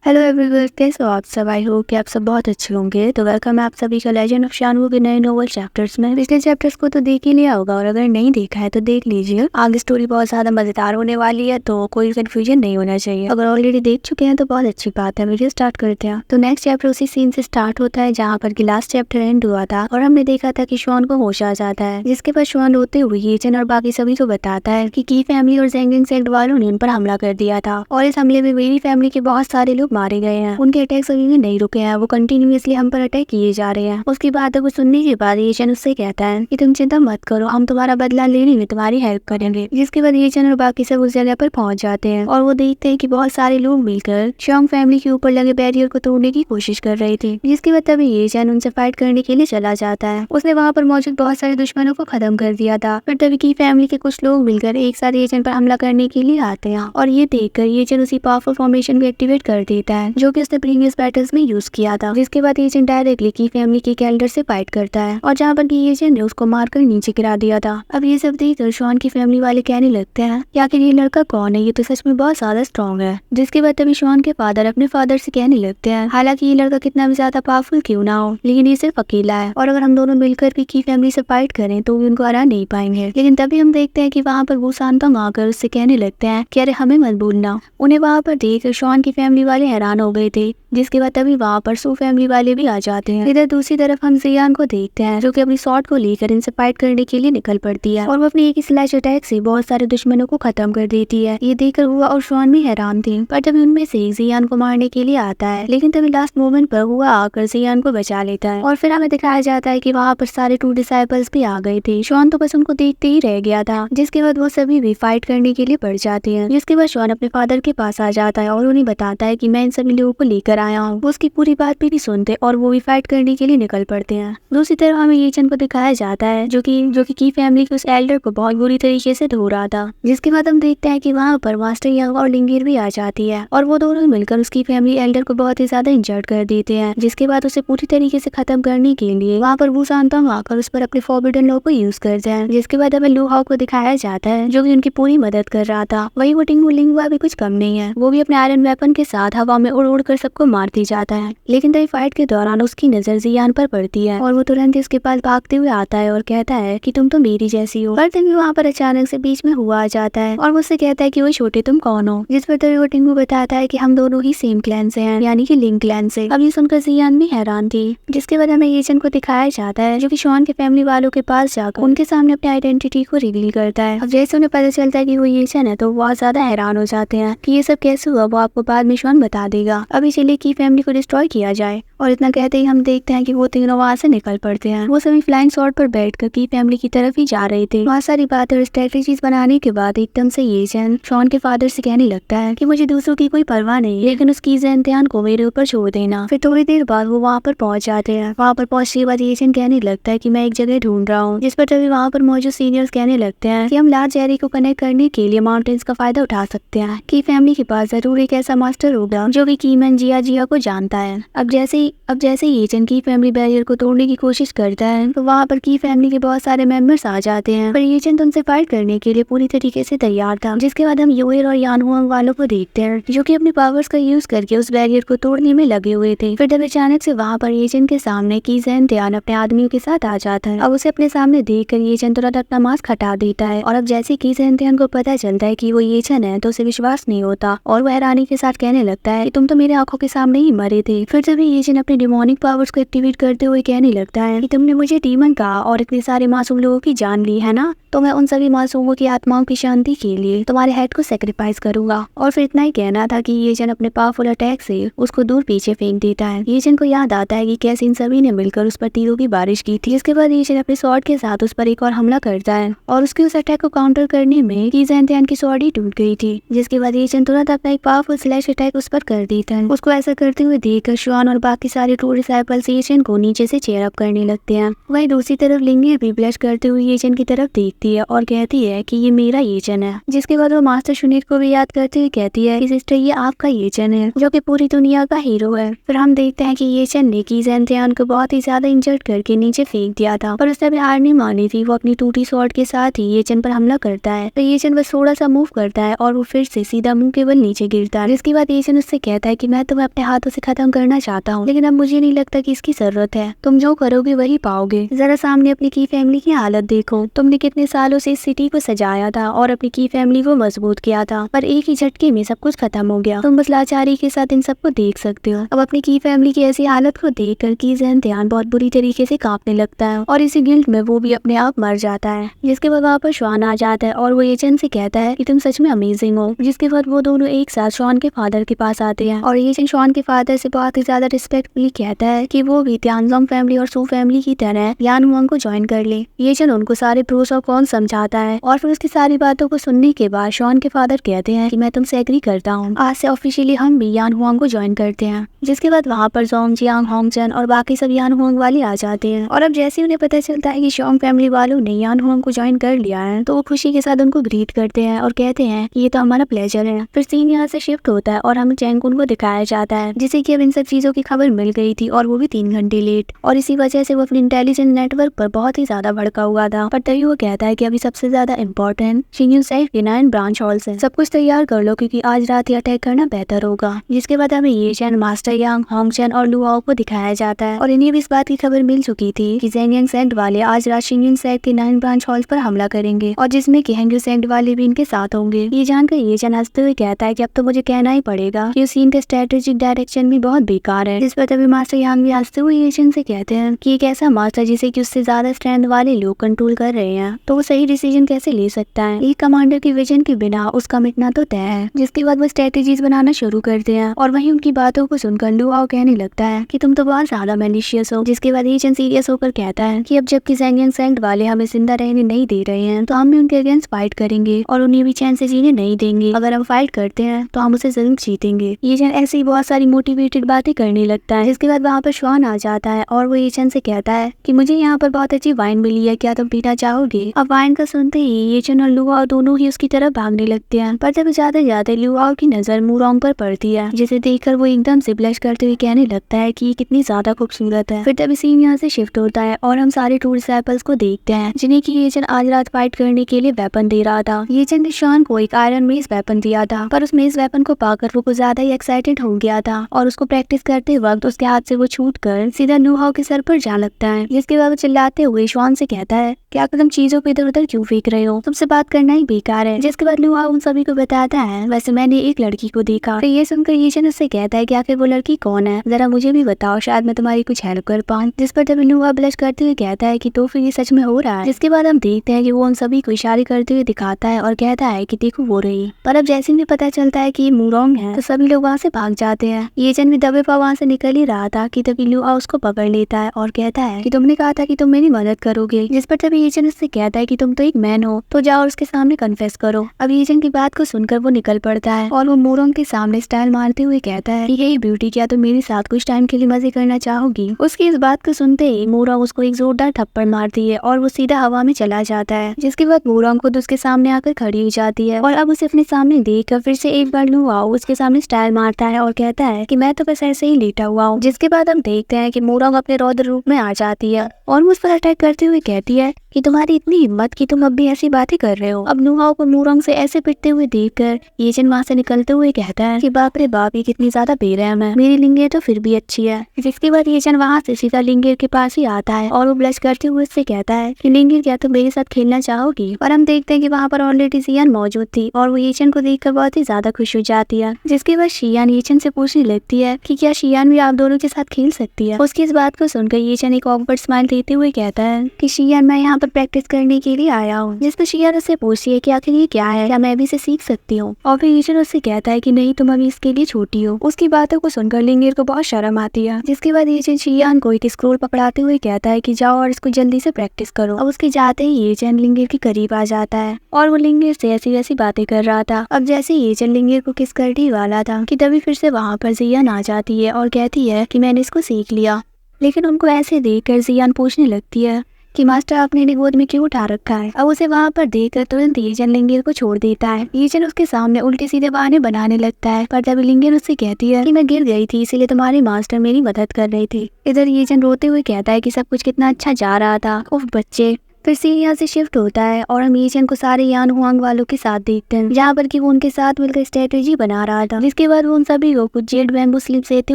Hello everyone, कैसे हो आप सब। आई होप कि आप सब बहुत अच्छे होंगे। तो वेलकम है आप सभी का लेजेंड ऑफ शानवू के नए नोवेल चैप्टर्स में। पिछले चैप्टर्स को तो देख ही लिया होगा और अगर नहीं देखा है तो देख लीजिए। आगे स्टोरी बहुत ज्यादा मजेदार होने वाली है, तो कोई कंफ्यूजन नहीं होना चाहिए। अगर ऑलरेडी देख चुके हैं तो बहुत अच्छी बात है। वीडियो स्टार्ट करते हैं। तो नेक्स्ट चैप्टर उसी सीन से स्टार्ट होता है जहाँ पर लास्ट चैप्टर एंड हुआ था और हमने देखा था कि शॉन को होश आ जाता है, जिसके बाद शॉन रोते हुए येचन और बाकी सभी को बताता है कि की फैमिली और जेंगिंग सेक्ट वालों ने उन पर हमला कर दिया था और इस हमले में मेरी फैमिली के बहुत सारे लोग मारे गए हैं। उनके अटैक्स अभी भी नहीं रुके हैं, वो कंटिन्यूअसली हम पर अटैक किए जा रहे हैं। उसकी बातों को सुनने के बाद येचन उससे कहता है कि तुम चिंता मत करो, हम तुम्हारा बदला लेने में तुम्हारी हेल्प करेंगे। जिसके बाद येचन और बाकी सब उस जगह पर पहुंच जाते हैं और वो देखते हैं कि बहुत सारे लोग मिलकर शॉन्ग फैमिली के ऊपर लगे बैरियर को तोड़ने की कोशिश कर रहे थे। जिसके बाद तभी येचन उनसे फाइट करने के लिए चला जाता है। उसने वहाँ पर मौजूद बहुत सारे दुश्मनों को खत्म कर दिया था। फिर तभी की फैमिली के कुछ लोग मिलकर एक साथ येचन पर हमला करने के लिए आते हैं और ये देखकर येचन उसी पावरफुल फॉर्मेशन को एक्टिवेट कर देता है जो कि उसने प्रीवियस बैटल्स में यूज किया था। जिसके बाद येचन डायरेक्टली की फैमिली के कैलेंडर से फाइट करता है और जहाँ पर येचन ने उसको मारकर नीचे गिरा दिया था। अब ये सब देखकर शॉन की फैमिली वाले कहने लगते हैं कि आखिर ये लड़का कौन है, ये तो सच में बहुत ज्यादा स्ट्रॉन्ग है। जिसके बाद तभी शॉन के फादर अपने फादर से कहने लगते हैं हालांकि ये लड़का कितना भी ज्यादा पावरफुल क्यों ना हो, लेकिन ये सिर्फ अकेला है और अगर हम दोनों मिलकर भी की फैमिली से फाइट करें तो भी उनको हरा नहीं पाएंगे। लेकिन तभी हम देखते हैं कि वहाँ पर वो शांतम आकर उससे कहने लगते हैं कि अरे हमें मत भूलना। उन्हें वहाँ पर देख शॉन की फैमिली वाले हैरान हो गए थे। जिसके बाद तभी वहाँ पर सू फैमिली वाले भी आ जाते हैं। इधर दूसरी तरफ हम जियान को देखते हैं जो कि अपनी शॉट को लेकर इनसे फाइट करने के लिए निकल पड़ती है और वो अपनी एक ही स्लैश अटैक से बहुत सारे दुश्मनों को खत्म कर देती है। ये देखकर हुआ और शॉन भी हैरान थे, पर तभी उनमें से एक जियान को मारने के लिए आता है, लेकिन तभी लास्ट मोमेंट पर हुआ आकर जियान को बचा लेता है और फिर हमें दिखाया जाता है कि वहाँ पर सारे 2 डिसाइपल्स भी आ गए थे। शॉन तो बस उनको देखते ही रह गया था। जिसके बाद वो सभी भी फाइट करने के लिए बढ़ जाते हैं। जिसके बाद शॉन अपने फादर के पास आ जाता है और उन्हें बताता है कि मैं इन सभी लोगों को लेकर आया हूँ। वो उसकी पूरी बात भी नहीं सुनते और वो भी फाइट करने के लिए निकल पड़ते हैं। दूसरी तरफ हमें येचन को दिखाया जाता है जो कि की फैमिली के उस एल्डर को बहुत बुरी तरीके से धो रहा था। जिसके बाद हम देखते हैं कि वहाँ पर मास्टर यंग और लिंगिर भी आ जाती है और वो दोनों मिलकर उसकी फैमिली एल्डर को बहुत ही ज्यादा इंजर्ड कर देते हैं। जिसके बाद उसे पूरी तरीके से खत्म करने के लिए वहाँ पर वो शांतम आकर उस पर अपने फॉरबिडन लॉ को यूज करते हैं। जिसके बाद हमें लू हाउ को दिखाया जाता है जो कि उनकी पूरी मदद कर रहा था। वही वो टिंगू लिंगुआ भी कुछ कम नहीं है, वो भी अपने आयरन वेपन के साथ हवा में उड़ उड़ कर सबको मारती जाता है। लेकिन तभी फाइट के दौरान उसकी नजर जियान पर पड़ती है और वो तुरंत इसके पास भागते हुए आता है और कहता है कि तुम तो मेरी जैसी हो। पर तभी वहाँ पर अचानक से बीच में हुआ आ जाता है और मुझसे कहता है कि वो छोटे तुम कौन हो। जिस पर तभी वो टिंगू बताता है कि हम दोनों ही सेम क्लैन से हैं, यानी कि लिंग क्लैन से। अब ये सुनकर जियान भी हैरान थी। जिसके बाद हमें येचन को दिखाया जाता है जो कि शॉन के फैमिली वालों के पास जाकर उनके सामने अपनी आइडेंटिटी को रिवील करता है। अब जैसे उन्हें पता चलता है कि वो येचन है तो बहुत ज्यादा हैरान हो जाते हैं कि ये सब कैसे हुआ, वो आपको बाद में शॉन बता देगा। अभी चलिए की फैमिली को डिस्ट्रॉय किया जाए। और इतना कहते ही हम देखते हैं कि वो तीनों वहाँ से निकल पड़ते हैं। वो सभी फ्लाइंग शॉट पर बैठकर की फैमिली की तरफ ही जा रहे थे। बहुत सारी बातें और स्ट्रेटेजीज बनाने के बाद एकदम से येचन शॉन के फादर से कहने लगता है कि मुझे दूसरों की कोई परवाह नहीं, लेकिन उसकी इम्तिहान को मेरे ऊपर छोड़ देना। फिर थोड़ी देर बाद वो वहाँ पर पहुंच जाते हैं। वहाँ पर पहुंचने के बाद येचन कहने लगता है कि मैं एक जगह ढूंढ रहा हूँ। जिस पर तभी वहाँ पर मौजूद सीनियर्स कहने लगते हैं कि हम लार्ज एरिया को कनेक्ट करने के लिए माउंटेन्स का फायदा उठा सकते हैं। की फैमिली के पास जरूर एक ऐसा मास्टर होगा जो कि कीमैन जिया को जानता है। अब जैसे येचन की फैमिली बैरियर को तोड़ने की कोशिश करता है तो वहाँ पर की फैमिली के बहुत सारे मेंबर्स आ जाते हैं, पर येचन तो उनसे फाइट करने के लिए पूरी तरीके से तैयार था। जिसके बाद हम योएर और यानहुआंग वालों को देखते हैं जो कि अपनी पावर्स का यूज करके उस बैरियर को तोड़ने में लगे हुए थे। फिर तब अचानक से वहाँ पर येचन के सामने की ज़ेनतियान अपने आदमियों के साथ आ जाता है। अब उसे अपने सामने देखकर येचन तुरंत अपना मास्क हटा देता है और अब जैसे की ज़ेनतियान को पता चलता है कि वो येचन है तो उसे विश्वास नहीं होता और वो हैरानी के साथ कहने लगता है कि तुम तो मेरे आंखों के सामने ही मरे थे। फिर तभी येचन अपने डिमोनिक पावर्स को एक्टिवेट करते हुए कहने लगता है कि तुमने मुझे डीमन कहा और इतने सारे मासूम लोगों की जान ली है ना, तो मैं उन सभी मासूमों की आत्माओं की शांति के लिए तुम्हारे हेड को सेक्रीफाइस करूंगा। और फिर इतना ही कहना था कि येचन अपने पावरफुल अटैक से उसको दूर पीछे फेंक देता है। येचन को याद आता है कि कैसे इन सभी ने मिलकर उस पर तीरों की बारिश की थी। इसके बाद येचन अपने स्वॉर्ड के साथ उस पर एक और हमला करता है और उसके उस अटैक को काउंटर करने में की ज़ेनतियान की स्वॉर्ड ही टूट गई थी। जिसके बाद येचन तुरंत अपना एक पावरफुल स्लैश अटैक उस पर कर देता है। उसको ऐसा करते हुए देखकर शॉन और बाकी सारे 2 डिसाइपल्स येचन को नीचे से चेयर अप करने लगते हैं। वहीं दूसरी तरफ लिंगिर भी ब्लश करते हुए येचन की तरफ देखती है और कहती है कि ये मेरा येचन है। जिसके बाद वो मास्टर शुनित को भी याद करते हुए कहती है कि सिस्टर ये आपका येचन है जो कि पूरी दुनिया का हीरो है। फिर हम देखते हैं कि येचन ने की ज़ेनतियान को बहुत ही ज्यादा इंजर्ड करके नीचे फेंक दिया था, पर उसने भी हार नहीं मानी थी। वो अपनी टूटी स्वॉर्ड के साथ ही येचन पर हमला करता है तो येचन बस थोड़ा सा मूव करता है और वो फिर से सीधा मुंह के बल नीचे गिरता है। जिसके बाद येचन उससे कहता है कि मैं तुम्हें अब अपने हाथों से खत्म करना चाहता हूँ, लेकिन अब मुझे नहीं लगता कि इसकी जरूरत है। तुम जो करोगे वही पाओगे। जरा सामने अपनी की फैमिली की हालत देखो। तुमने कितने सालों से इस सिटी को सजाया था और अपनी की फैमिली को मजबूत किया था, पर एक ही झटके में सब कुछ खत्म हो गया। तुम बस लाचारी के साथ इन सबको देख सकते हो। अब अपनी की फैमिली की ऐसी हालत को देख कर की जहन ध्यान बहुत बुरी तरीके से कांपने लगता है और इसी गिल्ट में वो भी अपने आप मर जाता है। जिसके बाद वहाँ पर शॉन आ जाता है और वो एजेंट से कहता है कि तुम सच में अमेजिंग हो। जिसके बाद वो दोनों एक साथ शॉन के फादर के पास आते हैं और एजेंट शॉन के फादर से बहुत ही ज्यादा रिस्पेक्टफुली कहता है कि वो भी त्यानजोंग फैमिली और सू फैमिली की तरह यान हुआंग को ज्वाइन कर ले। एजेंट उनको सारे प्रोस और कॉन्स समझाता है और फिर उसकी सारी बातों को सुनने के बाद शॉन के फादर कहते हैं कि मैं तुमसे एग्री करता हूँ, आज से ऑफिशियली हम भी यान हुआंग को ज्वाइन करते हैं। जिसके बाद वहाँ पर जोंग जियांग, होंगचन और बाकी सब यान हुआंग वाले आ जाते हैं और अब जैसे उन्हें पता चलता है कि शॉन्ग फैमिली वालों ने यान हुआंग को ज्वाइन कर लिया है तो वो खुशी के साथ उनको ग्रीट करते हैं और कहते हैं कि ये तो हमारा प्लेजर है। फिर सीन यहाँ से शिफ्ट होता है और हमें चैंगकुन को दिखाया जाता है जिसे कि अब इन सब चीजों की खबर मिल गई थी और वो भी 3 घंटे लेट, और इसी वजह से वो अपने इंटेलिजेंस नेटवर्क पर बहुत ही ज्यादा भड़का हुआ था। पर तभी वो कहता है कि अभी सबसे ज्यादा इम्पोर्टेंट शिंगयून सेक्ट के 9 ब्रांच हॉल्स हैं, सब कुछ तैयार कर लो क्योंकि आज रात ही अटैक करना बेहतर होगा। जिसके बाद हमें ये चैन, मास्टर यांग, होंगचन और लुआओ को दिखाया जाता है और इन्हें भी इस बात की खबर मिल चुकी थी कि ज़ेंगियांग सेक्ट वाले आज रात शिंगयून सेक्ट के 9 ब्रांच हॉल्स पर हमला करेंगे और जिसमें कि हैंग्यू सेक्ट वाले भी इनके साथ होंगे। ये जानकर ये चैन हंसते हुए कहता है कि अब तो मुझे कहना ही पड़ेगा कि उस सीन का स्ट्रेटेजिक डायरेक्शन भी बहुत बेकार है। जिस पर तभी मास्टर यांग भी हंसते हुए ये चैन से कहते हैं कि एक ऐसा मास्टर जिसे कि उससे ज्यादा स्ट्रेंथ वाले लोग कंट्रोल कर रहे हैं तो वो सही डिसीजन कैसे ले सकता है। एक कमांडर की विजन के बिना उसका मिटना तो तय है। जिसके बाद वो स्ट्रेटेजीज बनाना शुरू करते हैं और वहीं उनकी बातों को सुनकर लुआओ कहने लगता है कि तुम तो बहुत ज्यादा मैलिशियस हो। जिसके बाद ये चैन सीरियस होकर कहता है कि अब जबकि ज़ेंगियांग सेक्ट वाले हमें जिंदा रहने नहीं दे रहे हैं तो हम भी उनके अगेंस्ट फाइट करेंगे और उन्हें भी चैन से जीने नहीं देंगे। अगर हम फाइट करते हैं तो हम उसे जरूर जीतेंगे। ये चैन ऐसे ही बहुत सारी मोटिवेटेड बातें करने लगता है। जिसके बाद वहाँ पर शॉन आ जाता है और वो ये चैन से कहता है कि मुझे यहाँ पर बहुत अच्छी वाइन मिली है, क्या तुम पीना चाहोगे। अब वाइन का सुनते ही ये चैन और लुआओ दोनों ही उसकी तरफ भागने लगते हैं, पर जब जाते जाते लुआओ की नजर मुरोंग पर पड़ती है जिसे देखकर वो एकदम से ब्लश करते हुए कहने लगता है कि ये कितनी ज्यादा खूबसूरत है। फिर तभी सीन यहाँ से शिफ्ट होता है और हम सारे टूर डिसाइपल्स को देखते हैं जिन्हें की ये चैन आज रात फाइट करने के लिए वेपन दे रहा था। ये चैन ने शॉन को एक आयरन मेस वेपन दिया था, पर उसमें इस वेपन को पाकर वो कुछ ज्यादा ही एक्साइटेड हो गया था और उसको प्रैक्टिस करते वक्त उसके हाथ से वो छूट कर सीधा लुआओ के सर पर जा लगता है। जिसके बाद वो चिल्लाते हुए शॉन से कहता है कि आखिर तुम चीजों को इधर उधर क्यों फेंक रहे हो, तुमसे बात करना ही बेकार है। जिसके बाद लुआओ उन सभी को बताता है वैसे मैंने एक लड़की को देखा। फिर ये सुनकर ये चैन उससे कहता है कि आखिर वो लड़की कौन है, जरा मुझे भी बताओ, शायद मैं तुम्हारी कुछ हेल्प कर पाऊं। जिस पर तभी लुआओ ब्लश करते हुए कहता है कि तो फिर ये सच में हो रहा है। जिसके बाद हम देखते हैं कि वो उन सभी को इशारे करते हुए दिखाता है और कहता है कि देखो वो रही। पर अब जैसे ही पता चलता है कि ये मुरोंग है तो सभी लोग वहाँ से भाग जाते हैं। ये चैन भी दबे पाव वहाँ से निकल ही रहा था कि तभी लुआओ उसको पकड़ लेता है और कहता है कि तुमने कहा था कि तुम मेरी मदद करोगे। जिस पर तभी ये चैन उससे कहता है कि तुम तो एक मैन हो तो जाओ और उसके सामने कन्फेस करो। अब ये चैन की बात को सुनकर वो निकल पड़ता है और वो मुरोंग के सामने स्टाइल मारते हुए कहता है कि हे ब्यूटी, क्या तुम मेरे साथ कुछ टाइम के लिए मजे करना चाहोगी। उसकी इस बात को सुनते ही मुरोंग उसको एक जोरदार थप्पड़ मारती है और वो सीधा हवा में चला जाता है। जिसके बाद मुरोंग खुद उसके सामने आकर खड़ी हो जाती है और अब उसे अपने सामने देखकर फिर से एक बार लुआओ उसके सामने स्टाइल मारता है और कहता है कि मैं तो बस ऐसे ही लेटा हुआ हूँ। जिसके बाद हम देखते हैं कि मुरोंग अपने रौद्र रूप में आ जाती है और मुझ पर अटैक करते हुए कहती है कि तुम्हारी इतनी हिम्मत कि तुम अब भी ऐसी बातें कर रहे हो। अब लुआओ को मुरोंग से ऐसे पिटते हुए देखकर ये चैन वहाँ से निकलते हुए कहता है कि बाप रे बाप, ये कितनी ज्यादा बेरहम है, मेरी लिंगेर तो फिर भी अच्छी है। जिसके बाद ये चैन वहाँ से सीधा लिंगेर के पास ही आता है और वो ब्लश करते हुए उससे कहता है कि लिंगेर, क्या तुम मेरे साथ खेलना चाहोगी। और हम देखते हैं कि वहाँ पर ऑलरेडी शियान मौजूद थी और वो ये चैन को देखकर बहुत ही ज्यादा खुश हो जाती है। जिसके बाद शियान ये चैन से पूछने लगती है कि क्या शियान भी आप दोनों के साथ खेल सकती है। उसकी इस बात को सुनकर ये चैन एक ऑकवर्ड स्माइल देते हुए कहता है कि शियान, मैं यहाँ पर प्रैक्टिस करने के लिए आया हूँ। जिस पर शियान उससे पूछती है कि आखिर ये क्या है, क्या मैं भी इसे सीख सकती हूँ। और फिर ये चैन उससे कहता है कि नहीं, तुम अभी इसके लिए छोटी हो। उसकी बातों को सुनकर लिंगेर को बहुत शर्म आती है। जिसके बाद ये चैन शियान को एक स्क्रोल पकड़ाते हुए कहता है कि जाओ और इसको जल्दी से प्रैक्टिस करो। अब उसके जाते ही ये चैन लिंगेर के करीब आ जाता है और वो लिंगेर से ऐसी वैसी बातें कर रहा था। अब जैसे ये चैन लिंगेर को किस करने ही वाला था कि तभी फिर से वहाँ पर जियान आ जाती है और कहती है कि मैंने इसको सीख लिया। लेकिन उनको ऐसे देखकर जियान पूछने लगती है कि मास्टर, आपने इन्हें गोद में क्यों उठा रखा है। अब उसे वहाँ पर देखकर तुरंत ये चैन लिंगेर को छोड़ देता है। ये चैन उसके सामने उल्टे सीधे बहाने बनाने लगता है, पर तभी लिंगेर उससे कहती है कि मैं गिर गई थी, इसीलिए तुम्हारे मास्टर मेरी मदद कर रहे थे। इधर ये चैन रोते हुए कहता है कि सब कुछ कितना अच्छा जा रहा था। उफ बच्चे, फिर सीन यहाँ से शिफ्ट होता है और हम येचन को सारे यान हुआंग वालों के साथ देखते हैं, जहाँ पर कि वो उनके साथ मिलकर स्ट्रेटेजी बना रहा था। जिसके बाद वो उन सभी को कुछ जेड बैम्बू स्लिप्स देते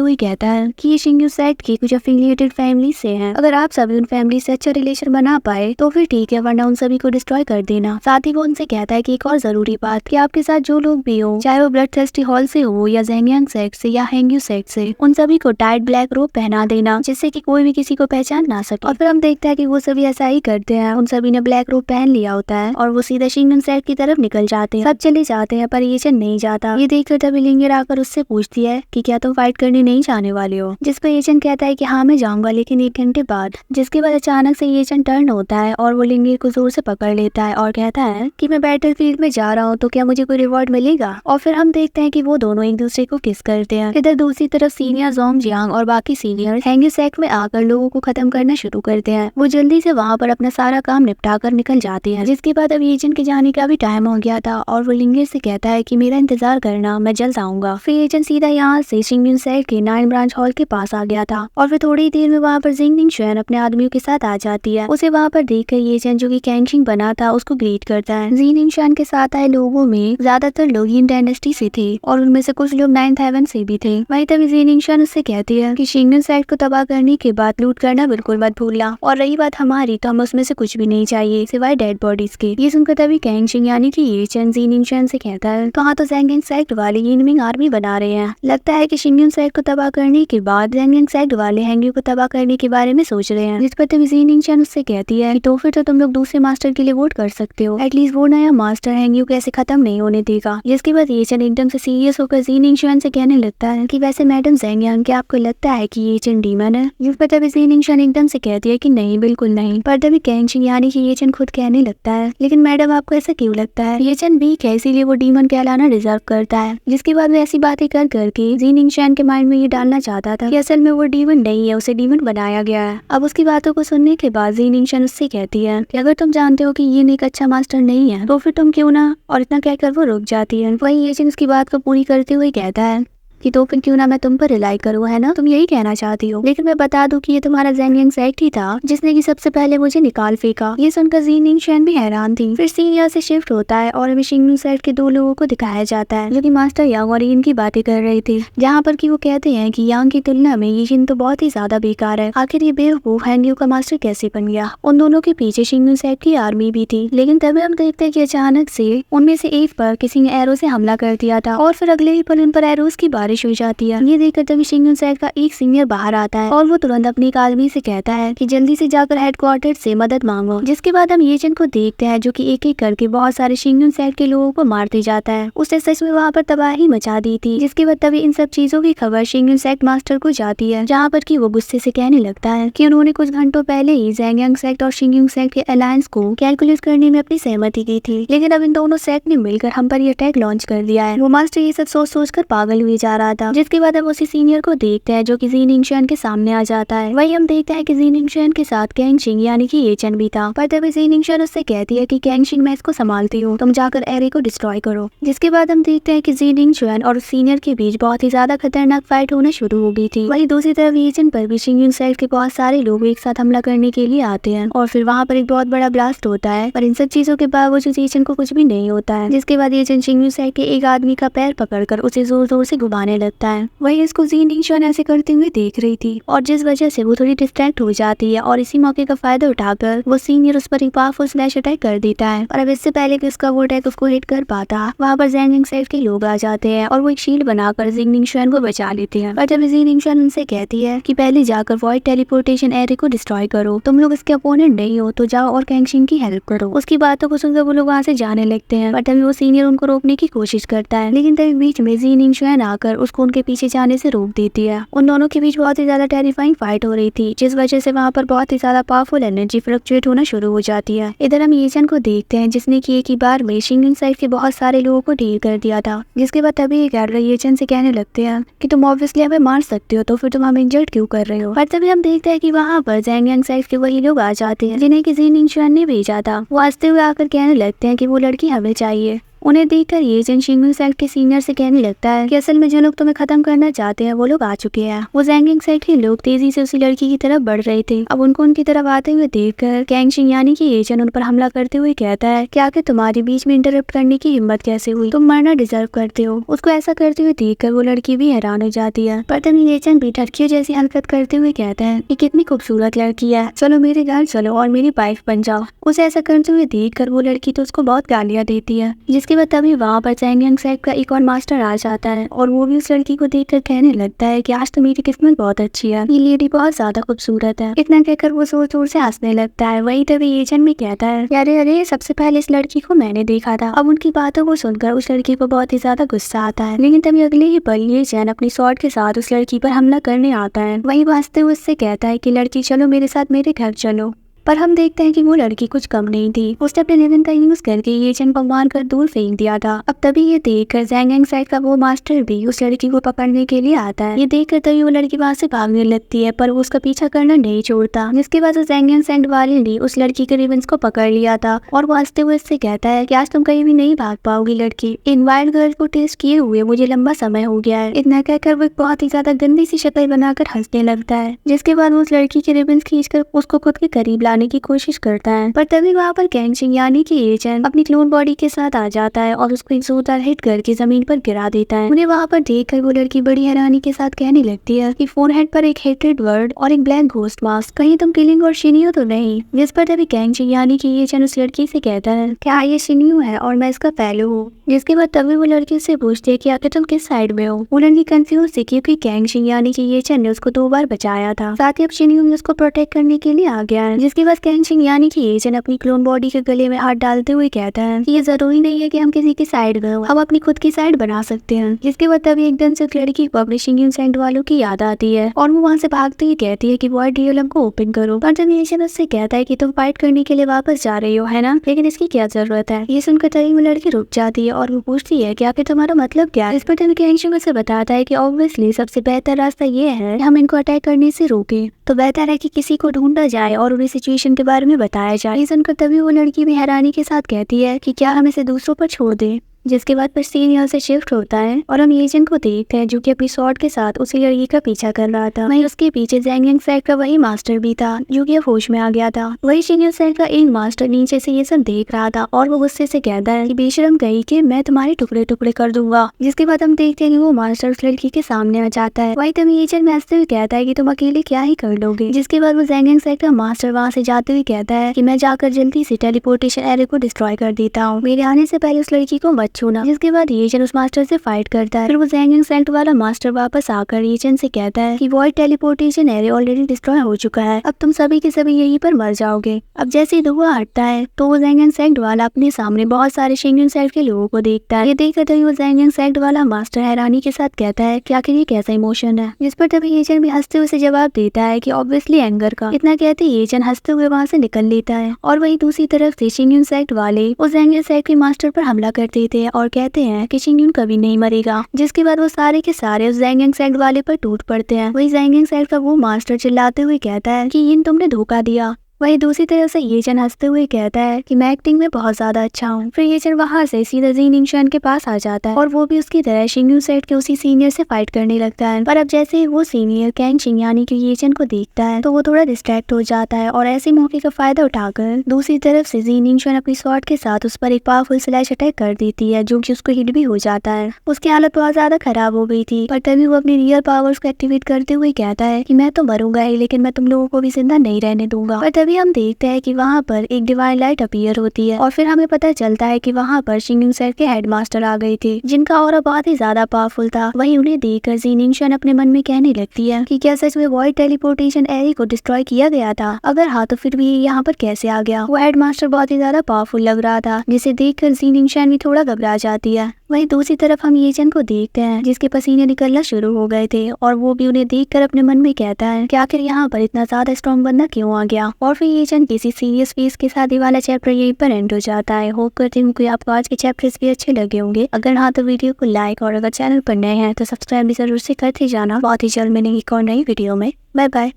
हुए कहता है कि ये शिंग्यू सेक्ट की कुछ एफिलिएटेड फैमिली से हैं। अगर आप सभी उन फैमिली से अच्छा रिलेशन बना पाए तो फिर ठीक है, वरना उन सभी को डिस्ट्रॉय कर देना। साथ ही वो उनसे कहता है कि एक और जरूरी बात कि आपके साथ जो लोग भी हो, चाहे वो ब्लड थर्स्टी हॉल से हो या ज़ेंगियांग सेक्ट से या हेंग्यू सेक्ट से, उन सभी को टाइट ब्लैक रोब पहना देना, जिससे कि कोई भी किसी को पहचान ना सके। और फिर हम देखते हैं कि वो सभी ऐसा ही करते हैं। उन सभी ने ब्लैक रोब पहन लिया होता है और वो सीधा शिंगन सेक्ट की तरफ निकल जाते हैं। सब चले जाते हैं पर येचन नहीं जाता। ये देखकर तभी लिंगर आकर उससे पूछती है कि क्या तुम फाइट करने नहीं जाने वाले हो, जिस पर येचन कहता है कि हाँ मैं जाऊंगा, लेकिन 1 घंटे बाद। जिसके बाद अचानक से येचन टर्न होता है और वो लिंगर को जोर से पकड़ लेता है और कहता है कि मैं बैटलफील्ड में जा रहा हूँ, तो क्या मुझे कोई रिवॉर्ड मिलेगा। और फिर हम देखते हैं कि वो दोनों एक दूसरे को किस करते हैं। इधर दूसरी तरफ सीनियर ज़ोंगजियांग और बाकी सीनियर हेंग्यू सेक्ट में आकर लोगों को खत्म करना शुरू करते हैं। वो जल्दी से वहाँ पर अपना सारा काम निपटा कर निकल जाते हैं। जिसके बाद अब येचन के जाने का भी टाइम हो गया था और वो लिंगर से कहता है कि मेरा इंतजार करना, मैं जल्द आऊंगा। फिर येचन सीधा यहाँ से शिंगन सेक्ट के 9 ब्रांच हॉल के पास आ गया था और फिर थोड़ी देर में वहाँ पर जिंगनिंग शुएन अपने आदमियों के साथ आ जाती है। उसे वहाँ पर देखकर येचन, जो कि कैंगशिंग बना था, उसको ग्रीट करता है। जिंगनिंग शुएन के साथ आए लोगों में ज्यादातर लोग यिन डायनेस्टी से थे और उनमें से कुछ लोग 9th हेवन से भी थे। वहीं तभी जिंगनिंग शुएन उससे कहती है कि शिंगन सेक्ट को तबाह करने के बाद लूट करना बिल्कुल मत भूलना, और रही बात हमारी तो हमें उसमें से कुछ भी नहीं चाहिए सिवाय डेड बॉडीज के। ये सुनकर तभी कैंगशिंग यानी कि येचन जिंगनिंग शुएन से कहता है तो हाँ, तो ज़ेंगियांग सेक्ट वाले यिनमिंग आर्मी बना रहे हैं। लगता है कि शिंगन सेक्ट को तबाह करने के बाद ज़ेंगियांग सेक्ट वाले हेंग्यू को तबाह करने के बारे में सोच रहे हैं। जिस पर तभी जिंगनिंग शुएन उससे कहती है कि तो फिर तो तुम लोग दूसरे मास्टर के लिए वोट कर सकते हो, एटलीस्ट वो नया मास्टर हेंग्यू को ऐसे खत्म नहीं होने देगा। जिसके बाद येचन एकदम से सीरियस होकर जिंगनिंग शुएन से कहने लगता है कि वैसे मैडम ज़ेंगियांग, क्या आपको लगता है कि येचन डीमन है। जिस पर तभी जिंगनिंग शुएन एकदम से कहती है कि नहीं, बिल्कुल नहीं। पर तभी कैंगशिंग यानी कि येचन खुद कहने लगता है लेकिन मैडम आपको ऐसा क्यों लगता है, येचन वीक है इसीलिए वो डीमन कहलाना डिजर्व करता है। जिसके बाद वो ऐसी बातें कर करके जिंगनिंग शुएन के माइंड में ये डालना चाहता था कि असल में वो डीमन नहीं है, उसे डीमन बनाया गया है। अब उसकी बातों को सुनने के बाद जिंगनिंग शुएन उससे कहती है कि अगर तुम जानते हो कि ये एक अच्छा मास्टर नहीं है तो फिर तुम क्यों ना, और इतना कहकर वो रुक जाती है। वहीं येचन उसकी बात को पूरी करते हुए कहता है कि तो फिर क्यों ना मैं तुम पर रिलाई करूँ, है ना, तुम यही कहना चाहती हो। लेकिन मैं बता दूं कि ये तुम्हारा ज़ेंगियांग सेक्ट ही था जिसने कि सबसे पहले मुझे निकाल फेंका। ये सुनकर जिंगनिंग शुएन भी हैरान थी। फिर सीन यहाँ से शिफ्ट होता है और हमें शिंगन सेक्ट के 2 लोगों को दिखाया जाता है जो कि मास्टर यांग और यिन की बातें कर रहे थे, जहाँ पर कि वो कहते हैं कि यांग की तुलना में ये यिन तो बहुत ही ज्यादा बेकार है। आखिर ये बेवकूफ हेंग्यू का मास्टर कैसे बन गया। उन दोनों के पीछे शिंगन सेक्ट की आर्मी भी थी, लेकिन तभी हम देखते हैं कि अचानक से उनमें से एक पर किसी ने एरो से हमला कर दिया था और फिर अगले ही पल उन पर एरोस की बारिश हो जाती है। ये देखकर तभी शिंगन सेक्ट का एक सीनियर बाहर आता है और वो तुरंत अपनी एक आदमी से कहता है कि जल्दी से जाकर हेडक्वार्टर से मदद मांगो। जिसके बाद हम येचन को देखते हैं जो कि एक एक करके बहुत सारे शिंगन सेक्ट के लोगों को मारते जाता है। उसने सच में वहाँ पर तबाही मचा दी थी। जिसके बाद तभी इन सब चीजों की खबर शिंगन सेक्ट मास्टर को जाती है, जहाँ पर कि वो गुस्से से कहने लगता है कि उन्होंने कुछ घंटों पहले ही ज़ेंगियांग सेक्ट और शिंगन सेक्ट के अलायंस को कैलकुलेट करने में अपनी सहमति की थी, लेकिन अब इन दोनों सेक्ट ने मिलकर हम पर ये अटैक लॉन्च कर दिया है। वो मास्टर ये सब सोच सोच कर पागल हुए जा रहा था। जिसके बाद अब उसी सीनियर को देखते हैं जो कि जिंगनिंग शुएन के सामने आ जाता है। वही हम देखते हैं कि जिंगनिंग शुएन के साथ कैंगशिंग यानी कि येचन भी था। पर तभी जिंगनिंग शुएन उससे कहती है कि कैंगशिंग, मैं इसको संभालती हूँ, तुम जाकर एरे को डिस्ट्रॉय करो। जिसके बाद हम देखते हैं कि जिंगनिंग शुएन और सीनियर के बीच बहुत ही ज्यादा खतरनाक फाइट होना शुरू हो गई थी। वही दूसरी तरफ येचन पर भी शिंगन सेक्ट के बहुत सारे लोग एक साथ हमला करने के लिए आते हैं और फिर वहाँ पर एक बहुत बड़ा ब्लास्ट होता है। पर इन सब चीजों के बावजूद येचन को कुछ भी नहीं होता है। जिसके बाद येचन शिंगन सेक्ट के एक आदमी का पैर पकड़कर उसे जोर जोर से घुमाने लगता है। वही इसको जिंगनिंग शुएन ऐसे करते हुए देख रही थी और जिस वजह से वो थोड़ी डिस्ट्रैक्ट हो जाती है और इसी मौके का फायदा उठाकर वो सीनियर उस पर एक पावरफुल स्लैश अटैक कर देता है। और अब इससे पहले कि उसका वो अटैक उसको हिट कर पाता, वहाँ पर ज़ेंगियांग सेक्ट के लोग आ जाते हैं और वो एक शील्ड बनाकर जिंगनिंग शुएन को बचा लेते हैं। पर जब जिंगनिंग शुएन उनसे कहती है कि पहले जाकर वॉइड टेलीपोर्टेशन एरे को डिस्ट्रॉय करो, तुम लोग इसके अपोनेंट नहीं हो तो जाओ और कैंगशिंग की हेल्प करो। उसकी बातों को सुनकर वो लोग वहाँ से जाने लगते हैं। पर तभी वो सीनियर उनको रोकने की कोशिश करता है, लेकिन तभी बीच में जिंगनिंग शुएन आकर उसको उनके पीछे जाने से रोक देती है। उन दोनों के बीच बहुत ही ज्यादा टेरिफाइंग फाइट हो रही थी, जिस वजह से वहाँ पर बहुत ही ज्यादा पावरफुल एनर्जी फ्लक्चुएट होना शुरू हो जाती है। इधर हम येचन को देखते हैं जिसने कि एक ही बार में शिंगन सेक्ट के बहुत सारे लोगों को डील कर दिया था। जिसके बाद तभी एक एडलर येचन से कहने लगते हैं कि तुम ऑब्वियसली हमें मार सकते हो, तो फिर तुम हमें इंजर्ड क्यों कर रहे हो। पर तभी हम देखते हैं कि वहाँ पर ज़ेंगियांग सेक्ट के वही लोग आ जाते हैं जिन्हें कि जिंगनिंग शुएन ने भेजा था। वो हंसते हुए आकर कहने लगते हैं कि वो लड़की हमें चाहिए। उन्हें देखकर ये जन शिंगुन सेक्ट के सीनियर से कहने लगता है कि असल में जो लोग तुम्हें खत्म करना चाहते हैं वो लोग आ चुके हैं। वो जैंगिंग सेक्ट के लोग तेजी से उसी लड़की की तरफ बढ़ रहे थे। अब उनको उनकी तरफ आते हुए देखकर कैंगशिंग यानी कि एजन उन पर हमला करते हुए कहता है कि आखिर तुम्हारे बीच में इंटरप्ट करने की हिम्मत कैसे हुई, तुम मरना डिजर्व करते हो। उसको ऐसा करते हुए देखकर वो लड़की भी हैरान हो जाती है, पर तभी एजन भी ठटकियों जैसी हरकत करते हुए कहता है कि कितनी खूबसूरत लड़की है, चलो मेरे घर चलो और मेरी वाइफ बन जाओ। उसे ऐसा करते हुए देखकर वो लड़की तो उसको बहुत गालियां देती है। जिसके बाद तभी वहाँ पर जैंगिंग सेक्ट का एक और मास्टर आ जाता है और वो भी उस लड़की को देखकर कहने लगता है कि आज तो मेरी किस्मत बहुत अच्छी है, ये लेडी बहुत ज्यादा खूबसूरत है। इतना कहकर वो जोर जोर से हंसने लगता है। वही तभी एजन भी कहता है कि अरे अरे सबसे पहले इस लड़की को मैंने देखा था। अब उनकी बातों को सुनकर उस लड़की को बहुत ही ज्यादा गुस्सा आता है, लेकिन तभी अगले ही पल एजन अपनी स्वॉर्ड के साथ उस लड़की पर हमला करने आता है। वही हंसते हुए उससे कहता है कि लड़की चलो मेरे साथ मेरे घर चलो। पर हम देखते हैं कि वो लड़की कुछ कम नहीं थी, उसने अपने लेवन का यूज करके एजन को मारकर दूर फेंक दिया था। अब तभी ये देखकर जैंगिंग सेक्ट का वो मास्टर भी उस लड़की को पकड़ने के लिए आता है। ये देखकर तभी वो लड़की वहाँ से भागने लगती है, पर वो उसका पीछा करना नहीं छोड़ता। जिसके बाद जैंगिंग सेक्ट वाले ने उस लड़की के रिबन्स को पकड़ लिया था और वो हंसते हुए उससे कहता है कि आज तुम कहीं भी नहीं भाग पाओगी लड़की, इन वाइल्ड गर्ल को टेस्ट किए हुए मुझे लंबा समय हो गया है। इतना कहकर वो एक बहुत ही ज्यादा गंदी सी शक्ल बनाकर हंसने लगता है। जिसके बाद वो उस लड़की के रिबन्स खींचकर उसको खुद के करीब लाने की कोशिश करता है, पर तभी वहाँ पर कैंगशिंग यानी कि एजन अपनी क्लोन बॉडी के साथ आ जाता है और उसको एक जोरदार हिट करके जमीन पर गिरा देता है। उन्हें वहाँ पर देखकर वो लड़की बड़ी हैरानी के साथ कहने लगती है कि फोरहेड पर एक हेटेड वर्ड और एक ब्लैक घोस्ट मास्क, कहीं तुम किलिंग और शिनियो तो नहीं। जिस पर तभी कैंगशिंग यानी कि एजन उस लड़की से कहता है क्या ये शिनियो है और मैं इसका फेलो हूँ। जिसके बाद तभी वो लड़की से पूछती है कि आखिर तुम किस साइड में हो। वो लड़की कंफ्यूज थी क्योंकि कैंगशिंग यानी कि एजन ने उसको 2 बार बचाया था, साथ ही अब शिनियो ने उसको प्रोटेक्ट करने के लिए आ गया है। जिसके बाद कैंगशिंग यानी कि एजन अपनी क्लोन बॉडी के गले में हाथ डालते हुए कहता है कि ये जरूरी नहीं है कि हम किसी की साइड में हो, हम अपनी खुद की साइड बना सकते हैं। जिसके बाद तभी एकदम से लड़की को अपने शिंगिन सेंट वालों की याद आती है और वो वहाँ से भागते हुए कहती है कि वॉइड रियलम को ओपन करो। पर जब एजन उससे कहता है कि तुम फाइट करने के लिए वापस जा रही हो है ना, लेकिन इसकी क्या जरूरत है। ये सुनकर तभी वो लड़की रुक जाती है और वो पूछती है कि आखिर तुम्हारा मतलब क्या है। इस पर तभी कैंगशिंग उसे बताता है कि ऑब्वियसली सबसे बेहतर रास्ता ये है कि हम इनको अटैक करने से रोकें, तो बेहतर है कि किसी को ढूंढा जाए और उन्हें सिचुएशन के बारे में बताया जाए। ये सुनकर तभी वो लड़की भी हैरानी के साथ कहती है कि क्या हम इसे दूसरों पर छोड़ दें। जिसके बाद फिर सीन यहाँ से शिफ्ट होता है और हम एजन को देखते हैं जो कि अपनी स्वॉर्ड के साथ उसी लड़की का पीछा कर रहा था। वहीं उसके पीछे जैंगिंग सेक्ट का वही मास्टर भी था जो कि होश में आ गया था। वही शिंगिन सेक्ट का एक मास्टर नीचे से ये सब देख रहा था और वो गुस्से से कहता है कि बेशरम कही कि मैं तुम्हारे टुकड़े टुकड़े कर दूंगा। जिसके बाद हम देखते हैं कि वो मास्टर उस लड़की के सामने आ जाता है। वही तभी एजन में हंसते हुए कहता है कि तुम अकेले क्या ही कर लोगे। जिसके बाद वो जैंगिंग सेक्ट का मास्टर वहाँ से जाते हुए कहता है कि मैं जाकर जल्दी से टेलीपोर्टेशन एरे को डिस्ट्रॉय कर देता हूँ, मेरे आने से पहले उस लड़की को मत छूना। जिसके बाद एजन उस मास्टर से फाइट करता है। फिर वो जैंगिंग सेक्ट वाला मास्टर वापस आकर एजन से कहता है कि void teleportation array already destroy हो चुका है, अब तुम सभी के सभी यहीं पर मर जाओगे। अब जैसे ही धुआं हटता है तो वो जैंगिंग सेक्ट वाला अपने सामने बहुत सारे शिंगिन सेक्ट के लोगों को देखता है। ये देखकर तभी वो जैंगिंग सेक्ट वाला मास्टर हैरानी के साथ कहता है कि आखिर ये कैसा इमोशन है। जिस पर तभी एजन भी हंसते हुए जवाब देता है कि ऑब्वियसली एंगर का। इतना कहते ही एजन हंसते हुए वहाँ से निकल लेता है और वही दूसरी तरफ से शिंगिन सेक्ट वाले उस जैंगिंग सेक्ट के मास्टर पर हमला करते थे और कहते हैं कि शिंगिन कभी नहीं मरेगा। जिसके बाद वो सारे के सारे उस जैंगिंग सेक्ट वाले पर टूट पड़ते हैं। वही जैंगिंग सेक्ट का वो मास्टर चिल्लाते हुए कहता है कि यिन तुमने धोखा दिया। वही दूसरी तरफ से येचन हंसते हुए कहता है कि मैं एक्टिंग में बहुत ज्यादा अच्छा हूँ। फिर येचन वहाँ से सीधा ज़ीनिंगशन के पास आ जाता है और वो भी उसकी तरह शिंगयू सेट के उसी सीनियर से फाइट करने लगता है। पर अब जैसे ही वो सीनियर कैंगशिंग यानी कि येचन को देखता है तो वो थोड़ा डिस्ट्रैक्ट हो जाता है और ऐसे मौके का फायदा उठाकर दूसरी तरफ से ज़ीनिंगशन अपनी स्वॉर्ड के साथ उस पर एक पावरफुल स्लैश अटैक कर देती है जो कि उसको हिट भी हो जाता है। उसकी हालत बहुत ज्यादा खराब हो गई थी, पर तभी वो अपनी रियल पावर्स को एक्टिवेट करते हुए कहता है कि मैं तो मरूंगा ही, लेकिन मैं तुम लोगों को भी जिंदा नहीं रहने दूंगा। पर तभी हम देखते हैं कि वहाँ पर एक डिवाइन लाइट अपीयर होती है और फिर हमें पता चलता है कि वहाँ पर शिंगिंग सेट के हेडमास्टर आ गए थे जिनका ऑरा बहुत ही ज्यादा पावरफुल था। वहीं उन्हें देखकर ज़ीनिंगशन अपने मन में कहने लगती है कि क्या सच में वॉइड टेलीपोर्टेशन एरे को डिस्ट्रॉय किया गया था, अगर हाँ तो फिर भी यहाँ पर कैसे आ गया। वो हेडमास्टर बहुत ही ज्यादा पावरफुल लग रहा था जिसे देखकर ज़ीनिंगशन भी थोड़ा घबरा जाती है। वहीं दूसरी तरफ हम येचन को देखते हैं जिसके पसीने निकलना शुरू हो गए थे और वो भी उन्हें देखकर अपने मन में कहता है कि आखिर यहाँ पर इतना ज्यादा स्ट्रॉन्ग बंदा क्यों आ गया। और फिर येचन किसी सीरियस फेस के साथ ये वाला चैप्टर यहीं पर एंड हो जाता है। होप करती हूँ कि आपको आज के चैप्टर्स भी अच्छे लगे होंगे। अगर हाँ तो वीडियो को लाइक और अगर चैनल पर नए हैं तो सब्सक्राइब भी जरूर से करते जाना। बहुत ही जल्द मिलेंगे एक और नई वीडियो में। Bye bye.